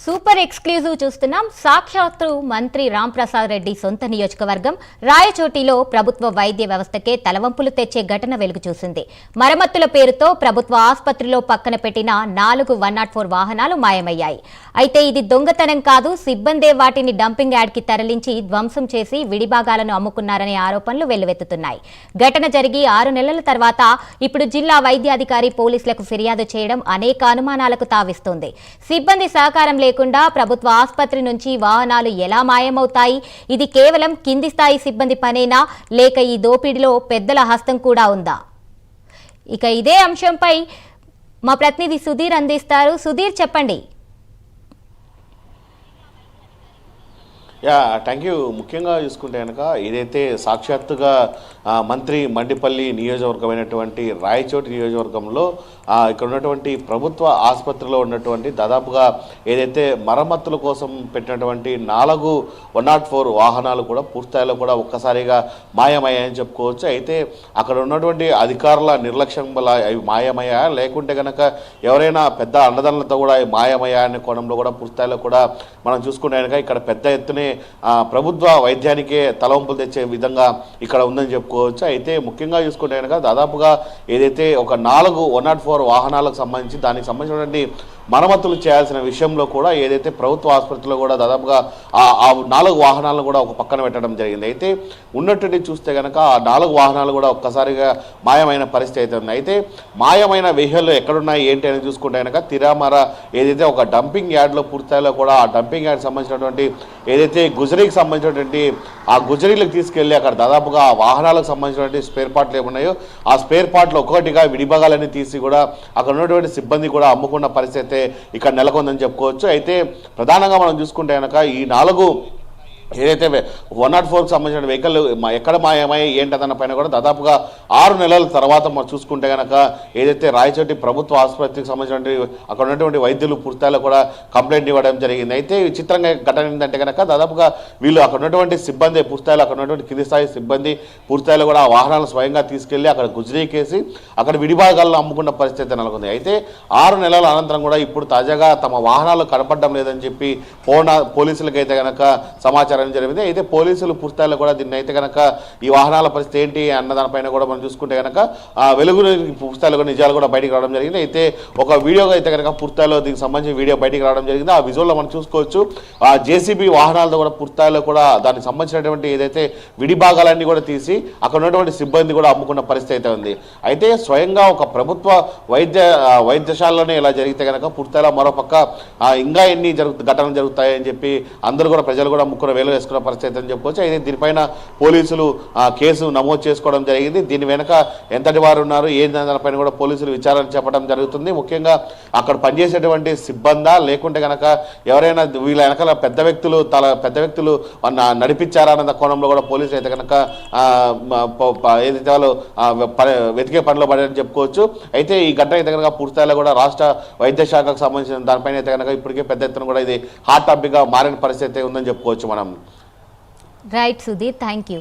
Super exclusive చూస్తున్నాం. సాక్షాత్తు మంత్రి రాంప్రసాద్ రెడ్డి సొంత నియోజకవర్గం రాయచోటిలో ప్రభుత్వ వైద్య వ్యవస్థకే తలవంపులు తెచ్చే ఘటన వెలుగు చూసింది. మరమ్మతుల పేరుతో ప్రభుత్వ ఆసుపత్రిలో పక్కన పెట్టిన 4 104 వాహనాలు మాయమయ్యాయి. అయితే ఇది దొంగతనం కాదు, సిబ్బందే వాటిని డంపింగ్ యార్డ్కి తరలించి ధ్వంసం చేసి విడిభాగాలను అమ్ముకున్నారనే ఆరోపణలు వెల్లువెత్తుతున్నాయి. ఘటన జరిగి 6 నెలల తర్వాత ఇప్పుడు జిల్లా వైద్యాధికారి పోలీసులకు ఫిర్యాదు చేయడం అనేక అనుమానాలకు తావిస్తోంది. సిబ్బంది సహకారం లేకుండా ప్రభుత్వ ఆసుపత్రి నుంచి వాహనాలు ఎలా మాయమవుతాయి? ఇది కేవలం కింది స్థాయి సిబ్బంది పనేనా, లేక ఈ దోపిడీలో పెద్దల హస్తం కూడా ఉందా? ఇక ఇదే అంశంపై మా ప్రతినిధి సుధీర్ అందిస్తారు. సుధీర్, చెప్పండి. Thank you. ముఖ్యంగా చూసుకుంటే కనుక ఏదైతే సాక్షాత్తుగా మంత్రి మండిపల్లి నియోజకవర్గమైనటువంటి రాయచోటి నియోజకవర్గంలో ఇక్కడ ఉన్నటువంటి ప్రభుత్వ ఆసుపత్రిలో ఉన్నటువంటి దాదాపుగా ఏదైతే మరమ్మతుల కోసం పెట్టినటువంటి 4 104 వాహనాలు కూడా పూర్తిస్థాయిలో కూడా ఒక్కసారిగా మాయమయ్యాయని చెప్పుకోవచ్చు. అయితే అక్కడ ఉన్నటువంటి అధికారుల నిర్లక్ష్యం వల్ల అవి మాయమయ్యా, లేకుంటే కనుక ఎవరైనా పెద్ద అన్నదానులతో కూడా అవి మాయమయ్యా అనే కోణంలో కూడా పూర్తిస్థాయిలో కూడా మనం చూసుకుంటే కనుక ఇక్కడ పెద్ద ఎత్తునే ప్రభుత్వ వైద్యానికే తలవంపులు తెచ్చే విధంగా ఇక్కడ ఉందని చెప్పుకోవచ్చు. అయితే ముఖ్యంగా చూసుకుంటే కనుక దాదాపుగా ఏదైతే ఒక 4 104 వాహనాలకు సంబంధించి దానికి సంబంధించినటువంటి మరమ్మతులు చేయాల్సిన విషయంలో కూడా ఏదైతే ప్రభుత్వ ఆసుపత్రిలో కూడా దాదాపుగా ఆ 4 వాహనాలను కూడా ఒక పక్కన పెట్టడం జరిగింది. అయితే ఉన్నట్టుండి చూస్తే కనుక ఆ 4 వాహనాలు కూడా ఒక్కసారిగా మాయమైన పరిస్థితి అయితే ఉంది. అయితే మాయమైన వెహికల్ ఎక్కడున్నాయి ఏంటి అని చూసుకుంటే కనుక తిరామర ఏదైతే ఒక డంపింగ్ యార్డ్లో పూర్తిస్థాయిలో కూడా ఆ డంపింగ్ యార్డ్ సంబంధించినటువంటి ఏదైతే గుజరీకి సంబంధించినటువంటి ఆ గుజరీలకు తీసుకెళ్ళి అక్కడ దాదాపుగా ఆ వాహనాలకు సంబంధించినటువంటి స్పేర్ పార్ట్లు ఏమున్నాయో ఆ స్పేర్ పార్ట్లు ఒక్కొక్కటిగా విడిభాగాలన్నీ తీసి కూడా అక్కడ ఉన్నటువంటి సిబ్బంది కూడా అమ్ముకున్న పరిస్థితి ఇక్కడ నెలకొందని చెప్పుకోవచ్చు. అయితే ప్రధానంగా మనం చూసుకుంటే కనుక ఈ 4 ఏదైతే 104కి సంబంధించిన వెహికల్ ఎక్కడ మాయమై ఏంటదన్న పైన కూడా దాదాపుగా 6 నెలల తర్వాత మనం చూసుకుంటే కనుక ఏదైతే రాయచోటి ప్రభుత్వ ఆసుపత్రికి సంబంధించిన అక్కడ ఉన్నటువంటి వైద్యులు పూర్తిస్థాయిలో కూడా కంప్లైంట్ ఇవ్వడం జరిగింది. అయితే విచిత్రంగా ఘటన ఏంటంటే కనుక దాదాపుగా వీళ్ళు అక్కడ ఉన్నటువంటి సిబ్బంది పూర్తిస్థాయిలో అక్కడ ఉన్నటువంటి కింది స్థాయి సిబ్బంది పూర్తిస్థాయిలో కూడా ఆ వాహనాలను స్వయంగా తీసుకెళ్లి అక్కడ గుజరీకేసి అక్కడ విడిభాగాలను అమ్ముకున్న పరిస్థితి నెలకొంది. అయితే 6 నెలల అనంతరం కూడా ఇప్పుడు తాజాగా తమ వాహనాలు కనపడడం లేదని చెప్పి పోలీసులకు అయితే కనుక సమాచారం జరిగింది. అయితే పోలీసులు పూర్తిస్థాయిలో కూడా దీన్ని అయితే కనుక ఈ వాహనాల పరిస్థితి ఏంటి అన్న దానిపైన కూడా మనం చూసుకుంటే కనుక వెలుగు పూర్తిస్థాయిలో కూడా నిజాలు కూడా బయటికి రావడం జరిగింది. అయితే ఒక వీడియో అయితే కనుక పూర్తిస్థాయిలో దీనికి సంబంధించిన వీడియో బయటికి రావడం జరిగింది. ఆ విజువల్లో మనం చూసుకోవచ్చు ఆ జేసీబీ వాహనాలతో కూడా పూర్తిస్థాయిలో కూడా దానికి సంబంధించినటువంటి ఏదైతే విడిభాగాలన్నీ కూడా తీసి అక్కడ ఉన్నటువంటి సిబ్బంది కూడా అమ్ముకున్న పరిస్థితి అయితే ఉంది. అయితే స్వయంగా ఒక ప్రభుత్వ వైద్యశాలలోనే ఇలా జరిగితే కనుక పూర్తిస్థాయిలో మరోపక్క ఇంకా ఎన్ని ఘటనలు జరుగుతాయని చెప్పి అందరూ కూడా ప్రజలు కూడా ముక్కున వేలు వేసుకున్న పరిస్థితి అని చెప్పుకోవచ్చు. అయితే దీనిపైన పోలీసులు కేసు నమోదు చేసుకోవడం జరిగింది. దీని వెనక ఎంతటి వారు ఉన్నారు దానిపైన కూడా పోలీసులు విచారణ చెప్పడం జరుగుతుంది. ముఖ్యంగా అక్కడ పనిచేసేటువంటి సిబ్బందా, లేకుంటే కనుక ఎవరైనా వీళ్ళ వెనకాల పెద్ద వ్యక్తులు నడిపించారన్న కోణంలో కూడా పోలీసులు అయితే కనుక ఏదైతే వాళ్ళు వెతికే పనిలో పడారని చెప్పుకోవచ్చు. అయితే ఈ ఘటన అయితే కనుక పూర్తిస్థాయిలో కూడా రాష్ట్ర వైద్య శాఖకు సంబంధించిన దానిపైన అయితే కనుక ఇప్పటికే పెద్ద ఎత్తున కూడా ఇది హాట్ టాపిక్గా మారిన పరిస్థితి ఉందని చెప్పుకోవచ్చు మనం. Right Sudheer, thank you.